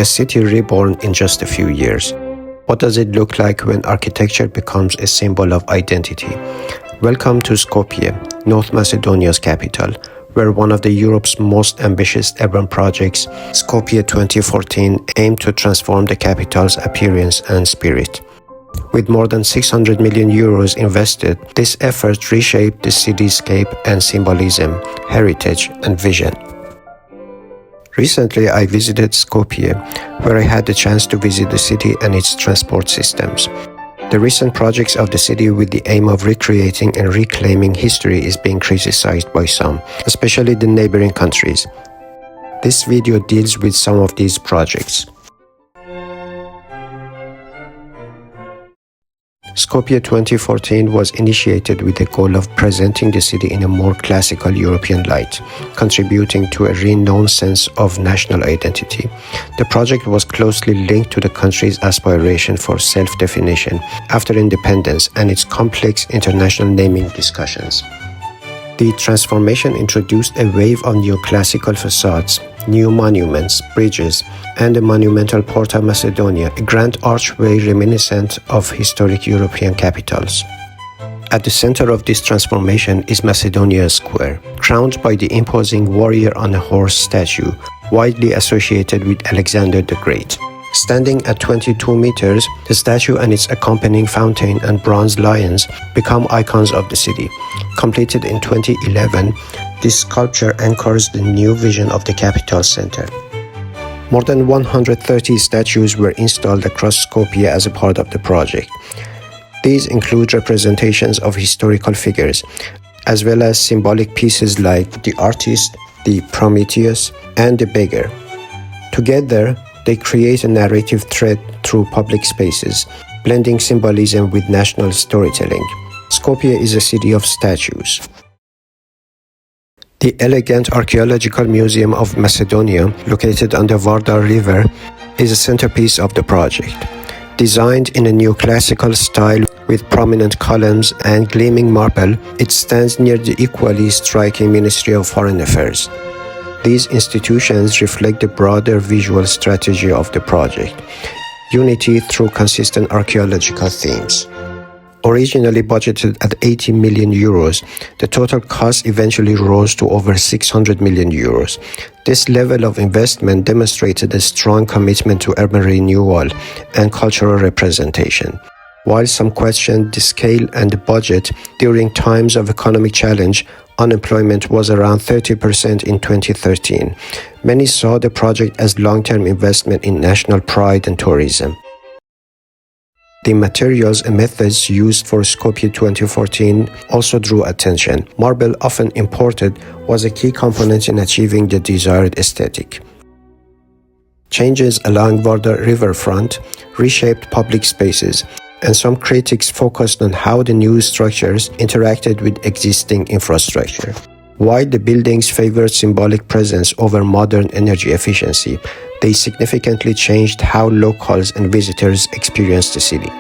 a city reborn in just a few years. What does it look like when architecture becomes a symbol of identity? Welcome to Skopje, North Macedonia's capital, where one of Europe's most ambitious urban projects, Skopje 2014, aimed to transform the capital's appearance and spirit. With more than 600 million euros invested, this effort reshaped the cityscape and symbolism, heritage, and vision. Recently, I visited Skopje, where I had the chance to visit the city and its transport systems. The recent projects of the city with the aim of recreating and reclaiming history is being criticized by some, especially the neighboring countries. This video deals with some of these projects. Skopje 2014 was initiated with the goal of presenting the city in a more classical European light, contributing to a renowned sense of national identity. The project was closely linked to the country's aspiration for self-definition after independence and its complex international naming discussions. The transformation introduced a wave of neoclassical facades, new monuments, bridges, and the monumental Porta Macedonia, a grand archway reminiscent of historic European capitals. At the center of this transformation is Macedonia Square, crowned by the imposing warrior on a horse statue, widely associated with Alexander the Great. Standing at 22 meters, the statue and its accompanying fountain and bronze lions become icons of the city. Completed in 2011, this sculpture anchors the new vision of the capital center. More than 130 statues were installed across Skopje as a part of the project. These include representations of historical figures, as well as symbolic pieces like the artist, the Prometheus, and the beggar. Together, they create a narrative thread through public spaces, blending symbolism with national storytelling. Skopje is a city of statues. The elegant archaeological museum of Macedonia, located on the Vardar River, is a centerpiece of the project. Designed in a neoclassical style with prominent columns and gleaming marble, it stands near the equally striking Ministry of Foreign Affairs. These institutions reflect the broader visual strategy of the project, unity through consistent archaeological themes. Originally budgeted at 80 million euros, the total cost eventually rose to over 600 million euros. This level of investment demonstrated a strong commitment to urban renewal and cultural representation. While some questioned the scale and the budget, during times of economic challenge, unemployment was around 30% in 2013. Many saw the project as long-term investment in national pride and tourism. The materials and methods used for Skopje 2014 also drew attention. Marble, often imported, was a key component in achieving the desired aesthetic. Changes along Vardar riverfront reshaped public spaces, and some critics focused on how the new structures interacted with existing infrastructure. While the buildings favored symbolic presence over modern energy efficiency, they significantly changed how locals and visitors experienced the city.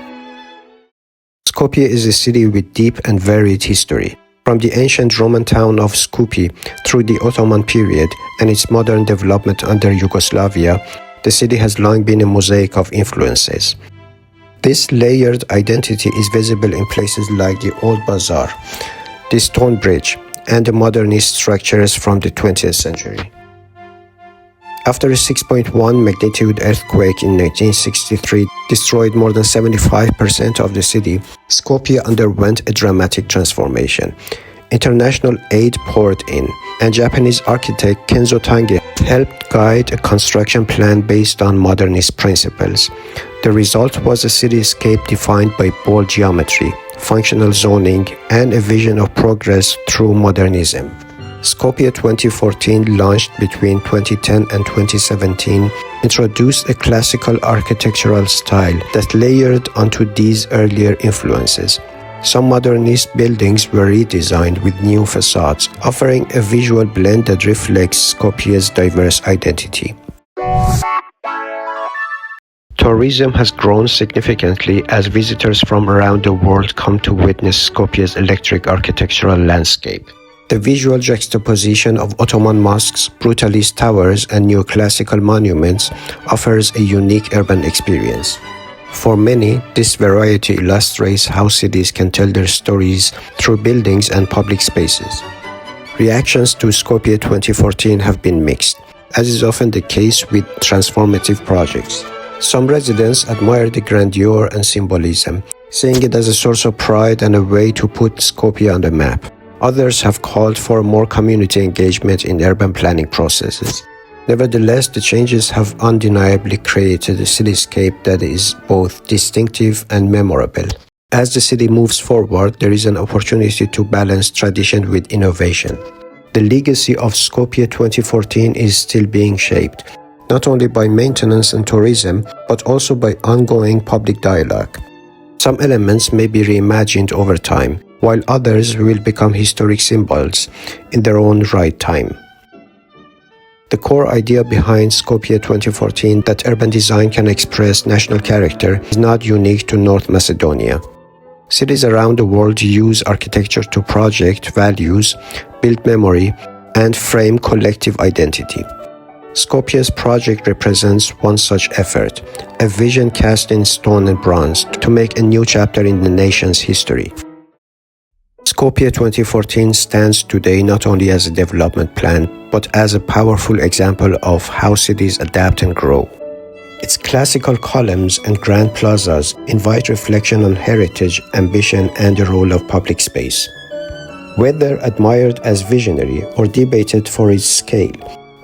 Skopje is a city with deep and varied history. From the ancient Roman town of Skopje through the Ottoman period and its modern development under Yugoslavia, the city has long been a mosaic of influences. This layered identity is visible in places like the Old Bazaar, the Stone Bridge, and the modernist structures from the 20th century. After a 6.1 magnitude earthquake in 1963 destroyed more than 75% of the city, Skopje underwent a dramatic transformation. International aid poured in, and Japanese architect Kenzo Tange helped guide a construction plan based on modernist principles. The result was a cityscape defined by bold geometry, functional zoning, and a vision of progress through modernism. Skopje 2014, launched between 2010 and 2017, introduced a classical architectural style that layered onto these earlier influences. Some modernist buildings were redesigned with new facades, offering a visual blend that reflects Skopje's diverse identity. Tourism has grown significantly as visitors from around the world come to witness Skopje's electric architectural landscape. The visual juxtaposition of Ottoman mosques, brutalist towers, and neoclassical monuments offers a unique urban experience. For many, this variety illustrates how cities can tell their stories through buildings and public spaces. Reactions to Skopje 2014 have been mixed, as is often the case with transformative projects. Some residents admire the grandeur and symbolism, seeing it as a source of pride and a way to put Skopje on the map. Others have called for more community engagement in urban planning processes. Nevertheless, the changes have undeniably created a cityscape that is both distinctive and memorable. As the city moves forward, there is an opportunity to balance tradition with innovation. The legacy of Skopje 2014 is still being shaped, not only by maintenance and tourism, but also by ongoing public dialogue. Some elements may be reimagined over time, while others will become historic symbols in their own right time. The core idea behind Skopje 2014, that urban design can express national character, is not unique to North Macedonia. Cities around the world use architecture to project values, build memory, and frame collective identity. Skopje's project represents one such effort, a vision cast in stone and bronze to make a new chapter in the nation's history. Skopje 2014 stands today not only as a development plan, but as a powerful example of how cities adapt and grow. Its classical columns and grand plazas invite reflection on heritage, ambition, and the role of public space. Whether admired as visionary or debated for its scale,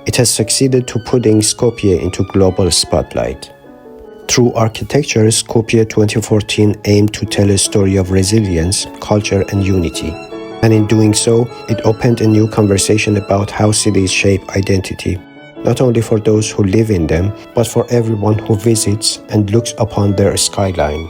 it has succeeded to putting Skopje into global spotlight. Through architecture, Skopje 2014 aimed to tell a story of resilience, culture, and unity. And in doing so, it opened a new conversation about how cities shape identity, not only for those who live in them, but for everyone who visits and looks upon their skyline.